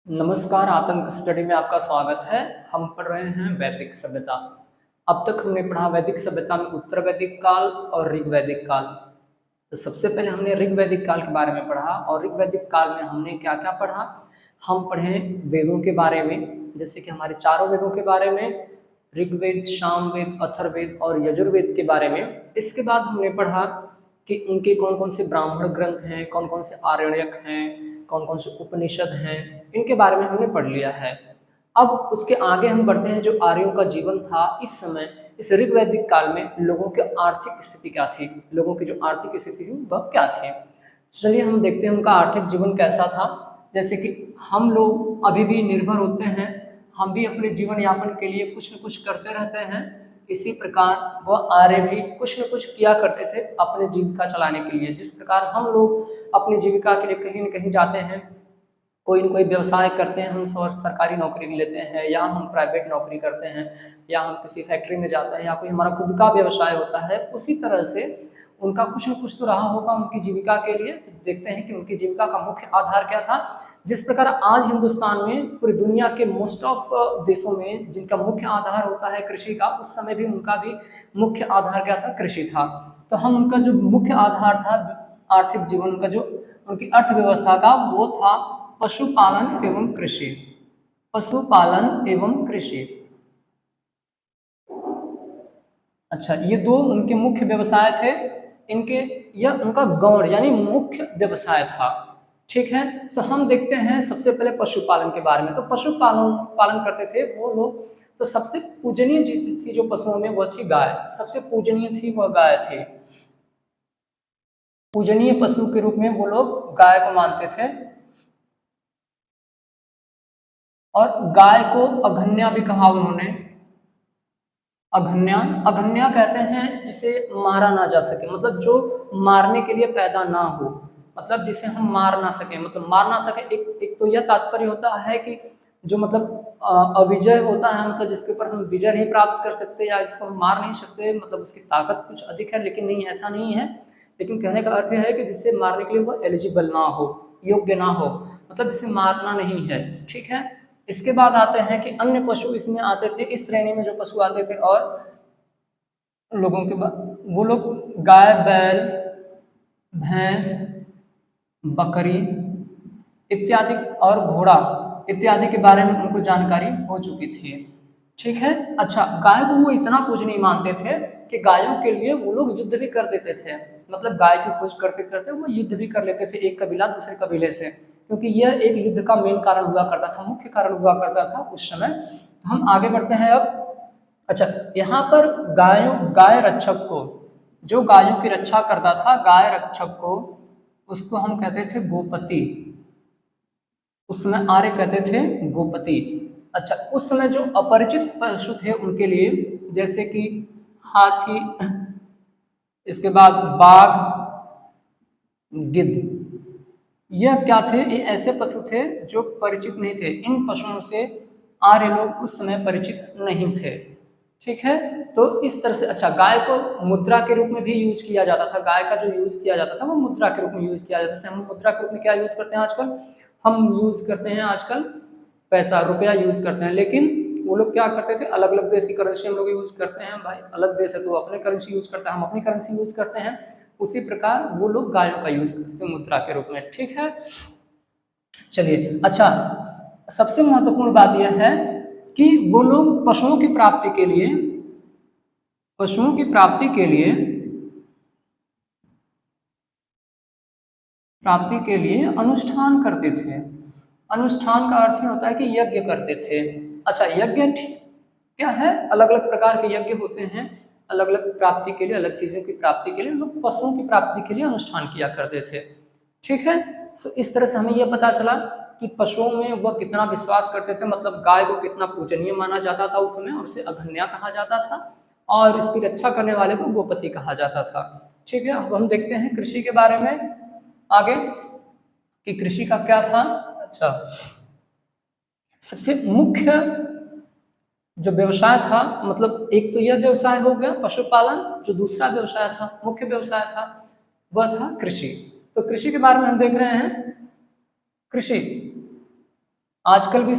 नमस्कार, आतंक स्टडी में आपका स्वागत है। हम पढ़ रहे हैं वैदिक सभ्यता। अब तक हमने पढ़ा वैदिक सभ्यता में उत्तर वैदिक काल और ऋग वैदिक काल। तो सबसे पहले हमने ऋग वैदिक काल के बारे में पढ़ा और ऋग वैदिक काल में हमने क्या क्या पढ़ा। हम पढ़े वेदों के बारे में, जैसे कि हमारे चारों वेदों के बारे में, ऋग्वेद, सामवेद, अथर्ववेद और यजुर्वेद के बारे में। इसके बाद हमने पढ़ा कि उनके कौन कौन से ब्राह्मण ग्रंथ हैं, कौन कौन से आरण्यक हैं, कौन कौन से उपनिषद हैं, इनके बारे में हमने पढ़ लिया है। अब उसके आगे हम बढ़ते हैं। जो आर्यों का जीवन था इस समय, इस ऋग वैदिक काल में लोगों की आर्थिक स्थिति क्या थी, लोगों की जो आर्थिक स्थिति थी वह क्या थी। चलिए हम देखते हैं उनका आर्थिक जीवन कैसा था। जैसे कि हम लोग अभी भी निर्भर होते हैं, हम भी अपने जीवन यापन के लिए कुछ न कुछ करते रहते हैं। इसी प्रकार वह आर्य भी कुछ न कुछ किया करते थे अपने जीविका चलाने के लिए। जिस प्रकार हम लोग अपनी जीविका के लिए कहीं न कहीं जाते हैं, कोई न कोई व्यवसाय करते हैं, हम सरकारी नौकरी लेते हैं या हम प्राइवेट नौकरी करते हैं या हम किसी फैक्ट्री में जाते हैं या कोई हमारा खुद का व्यवसाय होता है, उसी तरह से उनका कुछ न कुछ तो रहा होगा उनकी जीविका के लिए। तो देखते हैं कि उनकी जीविका का मुख्य आधार क्या था। जिस प्रकार आज हिंदुस्तान में, पूरी दुनिया के मोस्ट ऑफ देशों में जिनका मुख्य आधार होता है कृषि का, उस समय भी उनका भी मुख्य आधार क्या था, कृषि था। तो हम उनका जो मुख्य आधार था आर्थिक जीवन का, जो उनकी अर्थव्यवस्था का, वो था पशुपालन एवं कृषि। पशुपालन एवं कृषि। अच्छा, ये दो उनके मुख्य व्यवसाय थे। इनके यह उनका गौण यानी मुख्य व्यवसाय था। ठीक है। तो हम देखते हैं सबसे पहले पशुपालन के बारे में। तो पशुपालन पालन करते थे वो लोग। तो सबसे पूजनीय चीज थी जो पशुओं में, वह थी गाय। सबसे पूजनीय थी वह गाय थी। पूजनीय पशु के रूप में वो लोग गाय को मानते थे। और गाय को अघन्या भी कहा उन्होंने। अघन्या, अघन्या कहते हैं जिसे मारा ना जा सके, मतलब जो मारने के लिए पैदा ना हो, मतलब जिसे हम मार ना सके, मतलब मार ना सके। एक तो यह तात्पर्य होता है कि जो मतलब अविजय होता है, मतलब जिसके ऊपर हम विजय नहीं प्राप्त कर सकते या जिसको हम मार नहीं सकते, मतलब उसकी ताकत कुछ अधिक है। लेकिन नहीं, ऐसा नहीं है। लेकिन कहने का अर्थ है कि जिसे मारने के लिए वो एलिजिबल ना हो, योग्य ना हो, मतलब जिसे मारना नहीं है। ठीक है। इसके बाद आते हैं कि अन्य पशु इसमें आते थे, इस श्रेणी में जो पशु आते थे और लोगों के बाद वो लोग गाय, बैल, भैंस, बकरी इत्यादि और घोड़ा इत्यादि के बारे में उनको जानकारी हो चुकी थी। ठीक है। अच्छा, गाय को वो इतना पूजनीय मानते थे कि गायों के लिए वो लोग युद्ध भी कर देते थे। मतलब गाय की खोज करते करते वो युद्ध भी कर लेते थे एक कबीला दूसरे कबीले से, क्योंकि यह एक युद्ध का मेन कारण हुआ करता था, मुख्य कारण हुआ करता था उस समय। तो हम आगे बढ़ते हैं अब। अच्छा, यहाँ पर गाय रक्षक को, जो गायों की रक्षा करता था, गाय रक्षक को, उसको हम कहते थे गोपति। उस समय आर्य कहते थे गोपति। अच्छा, उस समय जो अपरिचित पशु थे उनके लिए, जैसे कि हाथी, इसके बाद बाघ, गिद्ध, यह क्या थे, ये ऐसे पशु थे जो परिचित नहीं थे। इन पशुओं से आर्य लोग उस समय परिचित नहीं थे। ठीक है। तो इस तरह से, अच्छा, गाय को मुद्रा के रूप में भी यूज किया जाता था। गाय का जो यूज किया जाता था वो मुद्रा के रूप में यूज किया जाता था। जैसे हम मुद्रा के रूप में क्या यूज करते हैं आजकल, हम यूज करते हैं आजकल पैसा, रुपया यूज करते हैं। लेकिन वो लोग क्या करते थे, अलग अलग देश की करेंसी हम लोग यूज करते हैं। भाई अलग देश है तो अपने करेंसी यूज करता है, हम अपनी करेंसी यूज करते हैं। उसी प्रकार वो लोग गायों का यूज करते थे मुद्रा के रूप में। ठीक है। चलिए, अच्छा, सबसे महत्वपूर्ण बात यह है कि वो लोग पशुओं की प्राप्ति के लिए अनुष्ठान करते थे। अनुष्ठान का अर्थ होता है कि यज्ञ करते थे। अच्छा, यज्ञ क्या है, अलग अलग प्रकार के यज्ञ होते हैं। अलग अलग प्राप्ति के लिए, अलग चीज़ों की प्राप्ति के लिए लोग पशुओं की प्राप्ति के लिए अनुष्ठान किया करते थे। ठीक है। सो इस तरह से हमें यह पता चला कि पशुओं में वह कितना विश्वास करते थे, मतलब गाय को कितना पूजनीय माना जाता था उस समय, और उसे अघन्या कहा जाता था, और इसकी रक्षा करने वाले को गोपति कहा जाता था। ठीक है। अब हम देखते हैं कृषि के बारे में आगे कि कृषि का क्या था। अच्छा, सबसे मुख्य जो व्यवसाय था, मतलब एक तो यह व्यवसाय हो गया पशुपालन, जो दूसरा व्यवसाय था, मुख्य व्यवसाय था, वह था कृषि। तो कृषि के बारे में हम देख रहे हैं। कृषि आजकल भी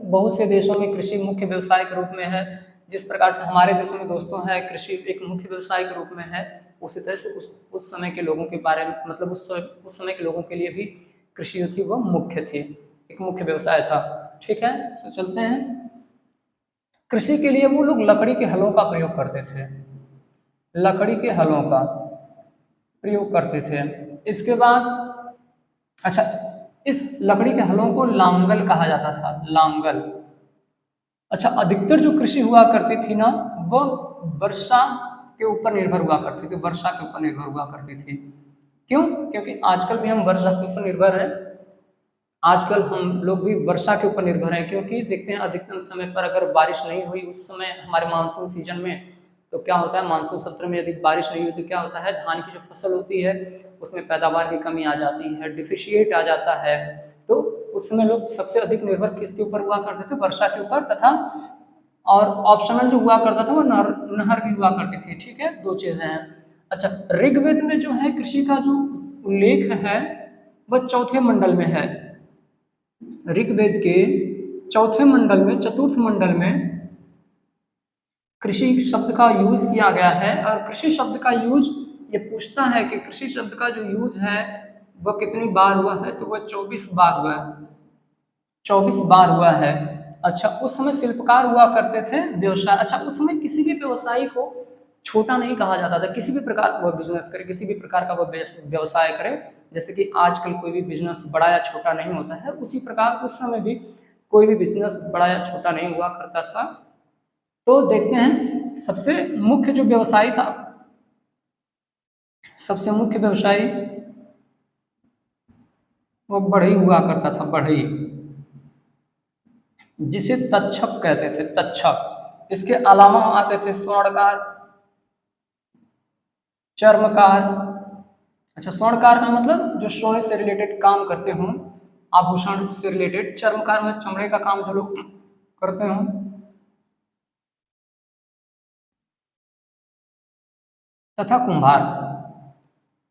बहुत से देशों में कृषि मुख्य व्यवसाय के रूप में है। जिस प्रकार से हमारे देशों में दोस्तों है कृषि एक मुख्य व्यवसाय के रूप में है, उसी तरह से उस समय के लोगों के बारे में मतलब उस समय के लोगों के लिए भी कृषि जो थी वह मुख्य थी, एक मुख्य व्यवसाय था। ठीक है, तो चलते हैं। कृषि के लिए वो लोग लकड़ी के हलों का प्रयोग करते थे, लकड़ी के हलों का प्रयोग करते थे। इसके बाद अच्छा, इस लकड़ी के हलों को लांगल कहा जाता था, लांगल। अच्छा, अधिकतर जो कृषि हुआ करती थी ना, वह वर्षा के ऊपर निर्भर हुआ करती थी, वर्षा के ऊपर निर्भर हुआ करती थी। क्यों? क्योंकि आजकल भी हम वर्षा के ऊपर निर्भर हैं, आजकल हम लोग भी वर्षा के ऊपर निर्भर हैं। क्योंकि देखते हैं अधिकतम समय पर अगर बारिश नहीं हुई उस समय हमारे मानसून सीजन में, तो क्या होता है, मानसून सत्र में यदि बारिश नहीं हुई तो क्या होता है, धान की जो फसल होती है उसमें पैदावार की कमी आ जाती है, डिफिशिएट आ जाता है। तो उस समय लोग सबसे अधिक निर्भर किसके ऊपर हुआ करते थे, वर्षा के ऊपर, तथा और ऑप्शनल जो हुआ करता था वो नहर भी हुआ करती थी। ठीक है, दो चीजें हैं। अच्छा, ऋग्वेद में जो है कृषि का जो उल्लेख है वह चौथे मंडल में है। ऋग्वेद के चौथे मंडल में, चतुर्थ मंडल में कृषि शब्द का यूज किया गया है। और कृषि शब्द का यूज ये पूछता है कि कृषि शब्द का जो यूज है वह कितनी बार हुआ है, तो वह 24 बार हुआ है, 24 बार हुआ है। अच्छा, उस समय शिल्पकार हुआ करते थे, व्यवसाय। अच्छा, उस समय किसी भी व्यवसायी को छोटा नहीं कहा जाता था, किसी भी प्रकार का वह बिजनेस करे, किसी भी प्रकार का वह व्यवसाय करे, जैसे कि आजकल कोई भी बिजनेस बड़ा या छोटा नहीं होता है, उसी प्रकार उस समय भी कोई भी बिजनेस बड़ा या छोटा नहीं हुआ करता था। तो देखते हैं सबसे मुख्य जो व्यवसायी था, सबसे मुख्य व्यवसायी वो बढ़ई हुआ करता था, बढ़ई, जिसे तक्षक कहते थे, तक्षक। इसके अलावा आते थे स्वर्णकार, चर्मकार। अच्छा, स्वर्णकार का मतलब जो सोने से रिलेटेड काम करते हों, आभूषण से रिलेटेड। चर्मकार में चमड़े का काम जो लोग करते हों। तथा कुंभार,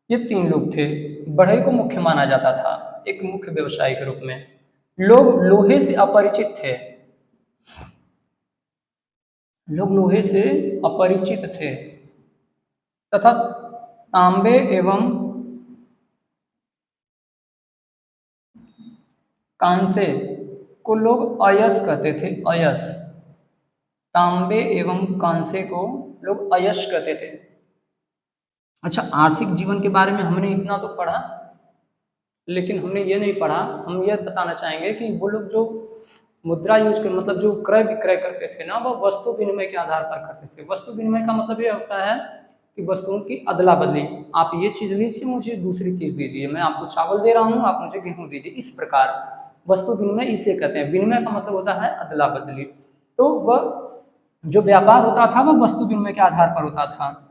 ये 3 लोग थे। बढ़ई को मुख्य माना जाता था, एक मुख्य व्यवसाय के रूप में। लोग लोहे से अपरिचित थे, लोग लोहे से अपरिचित थे, तथा तांबे एवं कांसे को लोग अयस कहते थे, अयस। तांबे एवं कांसे को लोग अयश कहते थे। अच्छा, आर्थिक जीवन के बारे में हमने इतना तो पढ़ा, लेकिन हमने ये नहीं पढ़ा, हम ये बताना चाहेंगे कि वो लोग जो मुद्रा यूज कर मतलब जो क्रय विक्रय करते थे ना, वो वस्तु विनिमय के आधार पर करते थे। वस्तु विनिमय का मतलब ये होता है कि वस्तुओं की अदला बदली, आप ये चीज़ लीजिए, मुझे दूसरी चीज़ दीजिए, मैं आपको चावल दे रहा हूँ, आप मुझे गेहूँ दीजिए, इस प्रकार वस्तु विनिमय इसे कहते हैं। विनिमय का मतलब होता है अदला बदली। तो वह जो व्यापार होता था वह वस्तु विनिमय के आधार पर होता था।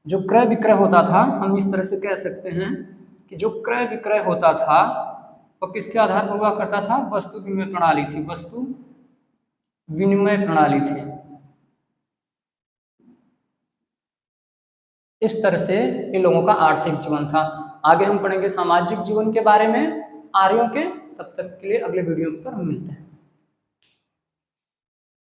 जो क्रय विक्रय होता था, हम इस तरह से कह सकते हैं कि जो क्रय विक्रय होता था वह किसके आधार पर हुआ करता था, वस्तु विनिमय प्रणाली थी, वस्तु विनिमय प्रणाली थी। इस तरह से इन लोगों का आर्थिक जीवन था। आगे हम पढ़ेंगे सामाजिक जीवन के बारे में आर्यों के। तब तक के लिए अगले वीडियो पर हम मिलते हैं।